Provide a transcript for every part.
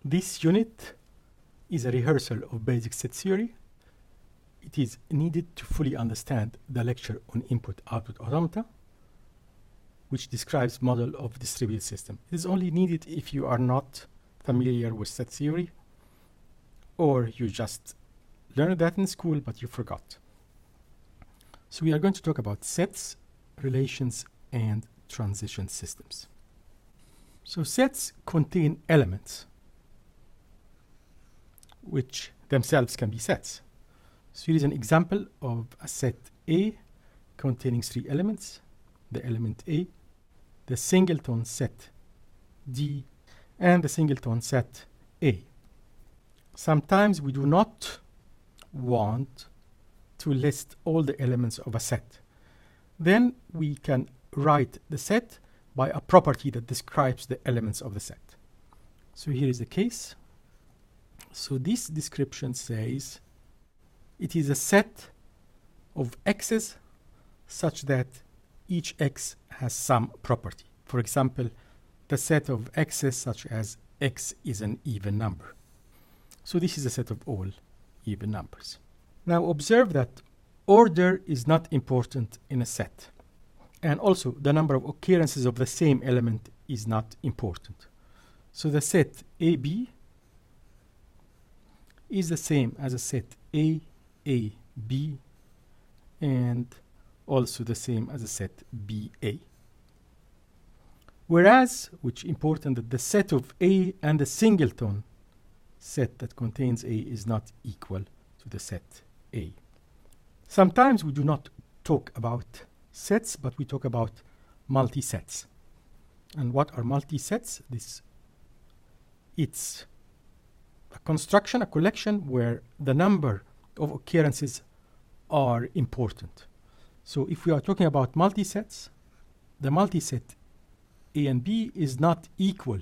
This unit is a rehearsal of basic set theory. It is needed to fully understand the lecture on input-output automata, which describes model of distributed system. It is only needed if you are not familiar with set theory, or you just learned that in school but you forgot. So we are going to talk about sets, relations, and transition systems. So sets contain elements, which themselves can be sets. So here is an example of a set A containing 3 elements: the element A, the singleton set D, and the singleton set A. Sometimes we do not want to list all the elements of a set. Then we can write the set by a property that describes the elements of the set. So here is the case. So this description says it is a set of x's such that each x has some property. For example, the set of x's such as x is an even number. So this is a set of all even numbers. Now observe that order is not important in a set. And also the number of occurrences of the same element is not important. So the set AB is the same as a set A, B, and also the same as a set BA. Whereas, which is important, that the set of A and the singleton set that contains A is not equal to the set A. Sometimes we do not talk about sets, but we talk about multi-sets. And what are multi-sets? It's a construction, a collection where the number of occurrences are important. So if we are talking about multi-sets, the multi-set A and B is not equal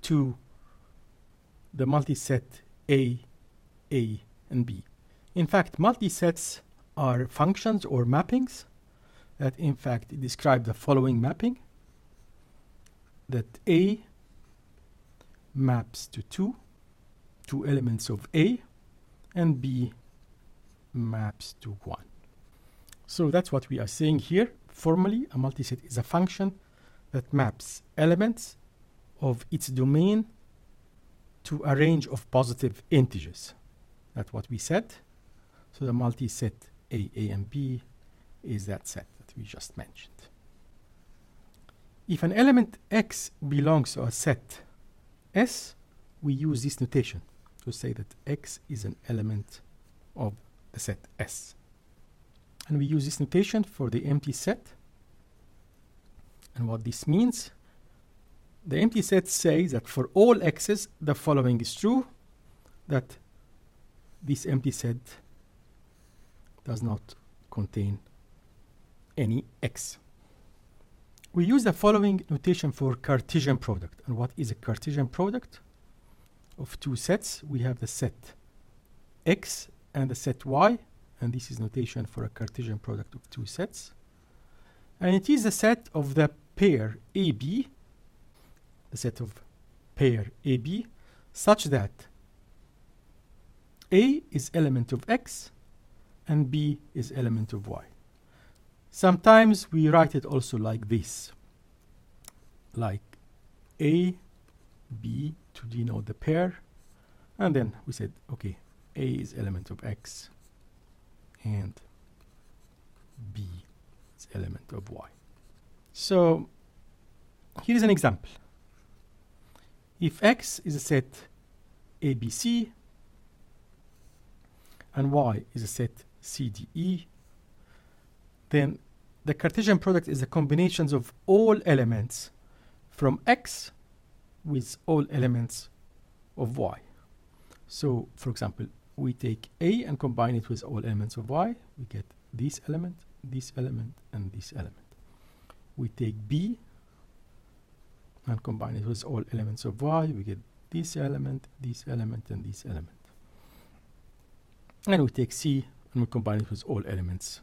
to the multi-set A, and B. In fact, multi-sets are functions or mappings that in fact describe the following mapping: that A maps to two elements of A, and B maps to 1. So that's what we are saying here. Formally, a multiset is a function that maps elements of its domain to a range of positive integers. That's what we said. So the multiset A, and B is that set that we just mentioned. If an element X belongs to a set S, we use this notation to say that X is an element of the set S. And we use this notation for the empty set. And what this means, the empty set says that for all x's, the following is true: that this empty set does not contain any x. We use the following notation for Cartesian product. And what is a Cartesian product? Of two sets, we have the set x and the set y, and this is notation for a Cartesian product of two sets. And it is the set of the pair AB, the set of pair AB, such that A is element of X and B is element of Y. Sometimes we write it also like this, like A, B to denote the pair, and then we said, okay, A is element of X and B is element of Y. So here is an example. If X is a set ABC and Y is a set CDE, then the Cartesian product is the combinations of all elements from X with all elements of Y. So, for example, we take A and combine it with all elements of Y. We get this element, and this element. We take B and combine it with all elements of Y. We get this element, and this element. And we take C and we combine it with all elements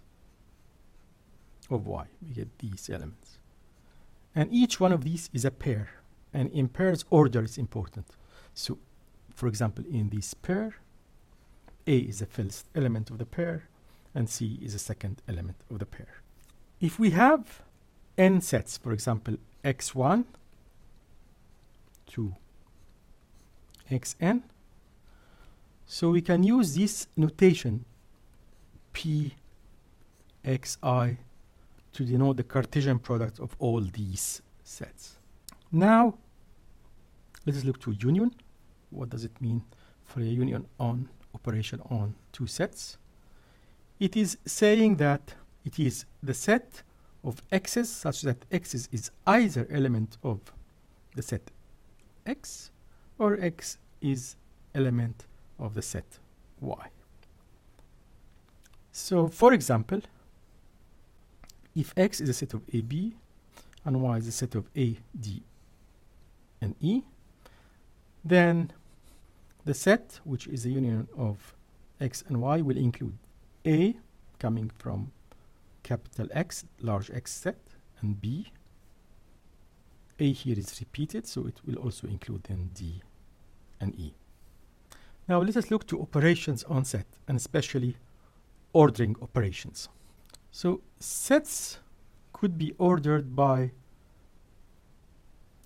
of Y. We get these elements. And each one of these is a pair. And in pairs, order is important. So, for example, in this pair, A is the first element of the pair, and C is the second element of the pair. If we have n sets, for example, x1 to xn, so we can use this notation p xi to denote the Cartesian product of all these sets. Now, let us look to union. What does it mean for a union on operation on two sets? It is saying that it is the set of x's such that x is either element of the set x or x is element of the set y. So, for example, if x is a set of AB and y is a set of A, D, and E, then the set, which is a union of x and y, will include A coming from capital X, large X set, and B. A here is repeated, so it will also include then D and E. Now let us look to operations on set, and especially ordering operations. So sets could be ordered by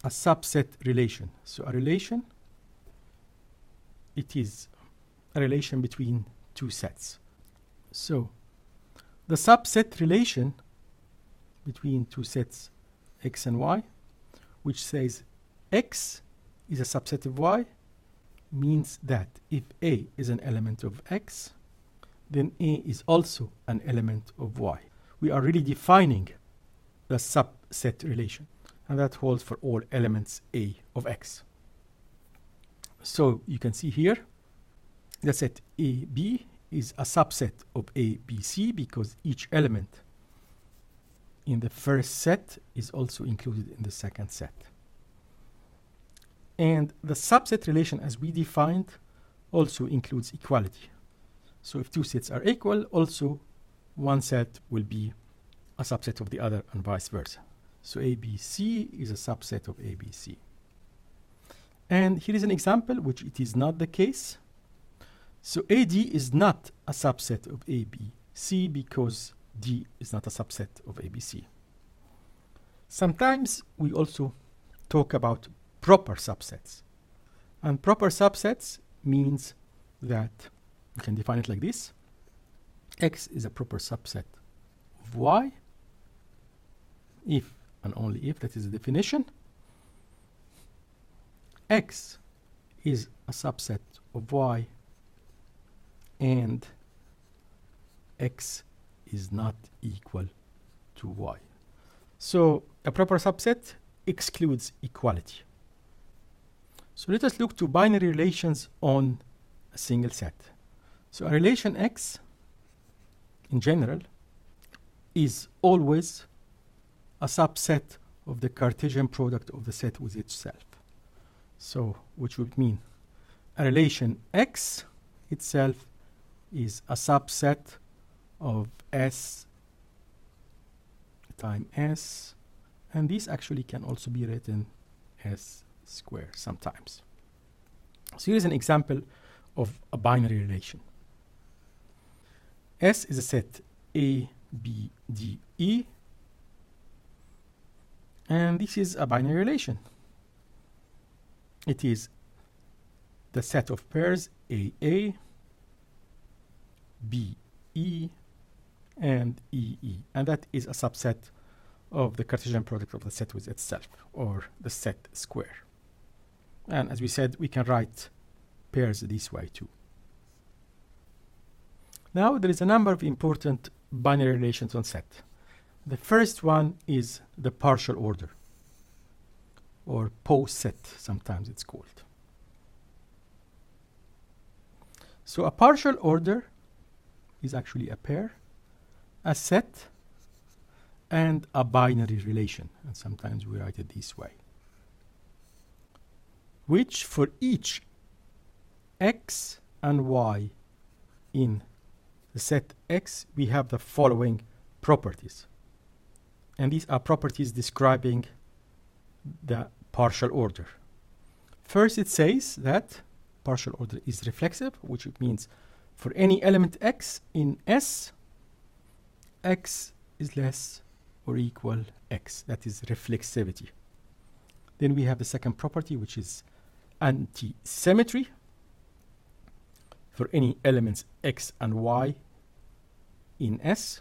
a subset relation. So a relation, it is a relation between two sets. So the subset relation between two sets x and y, which says x is a subset of y, means that if A is an element of x, then A is also an element of y. We are really defining the subset relation, and that holds for all elements A of x. So you can see here the set AB is a subset of ABC because each element in the first set is also included in the second set. And the subset relation, as we defined, also includes equality. So if two sets are equal, also one set will be a subset of the other and vice versa. So ABC is a subset of ABC. And here is an example which it is not the case. So AD is not a subset of ABC because D is not a subset of ABC. Sometimes we also talk about proper subsets. And proper subsets means that we can define it like this. X is a proper subset of Y if and only if, that is the definition. X is a subset of Y and X is not equal to Y. So a proper subset excludes equality. So let us look to binary relations on a single set. So a relation X in general is always a subset of the Cartesian product of the set with itself. So which would mean a relation X itself is a subset of S times S, and this actually can also be written S squared sometimes. So here's an example of a binary relation. S is a set A, B, D, E, and this is a binary relation. It is the set of pairs AA, BE, and EE, and that is a subset of the Cartesian product of the set with itself, or the set square. And as we said, we can write pairs this way too. Now there is a number of important binary relations on set. The first one is the partial order, or poset, sometimes it's called. So a partial order is actually a pair, a set, and a binary relation, and sometimes we write it this way, which for each x and y in the set X, we have the following properties. And these are properties describing the partial order. First, it says that partial order is reflexive, which means for any element x in S, x is less or equal x. That is reflexivity. Then we have the second property, which is anti-symmetry for any elements x and y in S.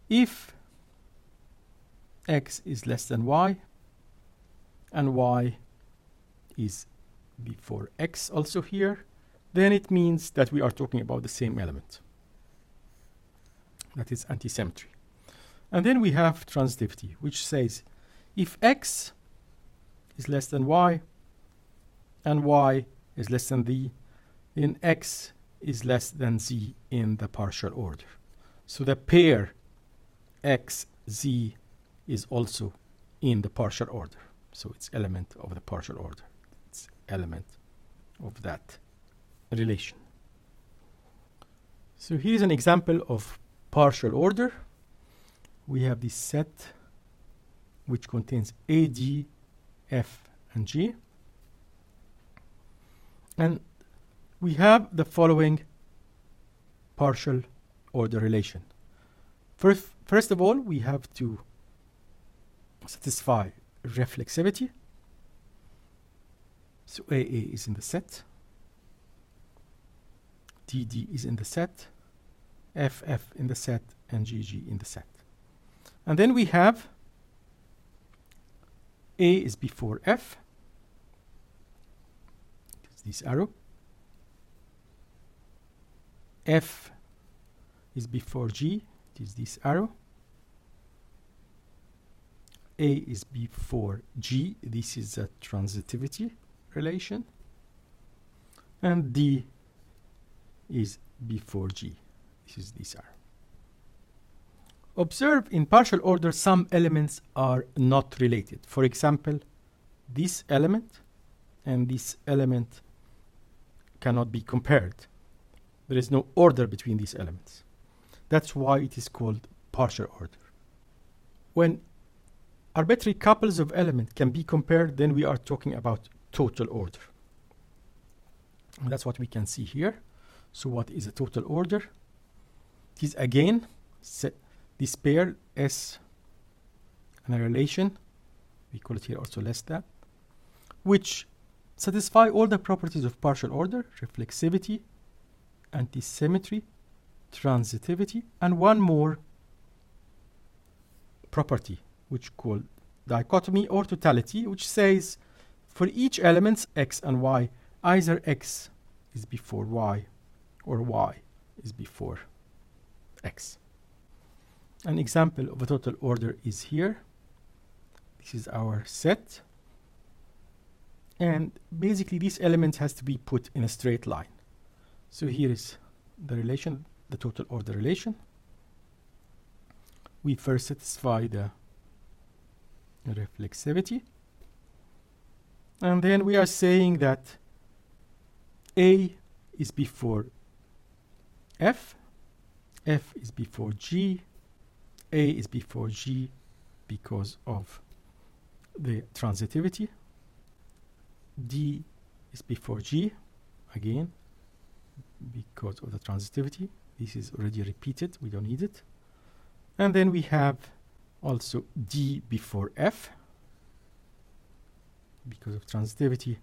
If x is less than y and y is before x also here, then it means that we are talking about the same element. That is anti-symmetry. And then we have transitivity, which says if x is less than y and y is less than z, then x is less than z in the partial order. So the pair x, z is also in the partial order. So it's element of the partial order. It's element of that relation. So here's an example of partial order. We have this set which contains A, D, F, and G. And we have the following partial order relation. First of all, we have to satisfy reflexivity. So AA is in the set, DD is in the set, FF in the set, and GG in the set. And then we have A is before F, it's this arrow. F is before G, it is this arrow. A is before G, this is a transitivity relation. And D is before G, this is this arrow. Observe in partial order some elements are not related. For example, this element and this element cannot be compared. There is no order between these elements. That's why it is called partial order. When arbitrary couples of elements can be compared, then we are talking about total order. And that's what we can see here. So what is a total order? It is again this pair S and a relation, we call it here also less than, which satisfy all the properties of partial order: reflexivity, anti-symmetry, transitivity, and one more property which called dichotomy or totality, which says for each element x and y, either x is before y or y is before x. An example of a total order is here. This is our set. And basically this element has to be put in a straight line. So here is the relation, the total order relation. We first satisfy the reflexivity. And then we are saying that A is before F, F is before G, A is before G because of the transitivity, D is before G, again, because of the transitivity. This is already repeated, we don't need it. And then we have also D before F, because of transitivity.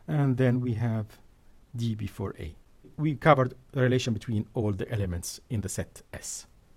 And then we have D before A. We covered the relation between all the elements in the set S.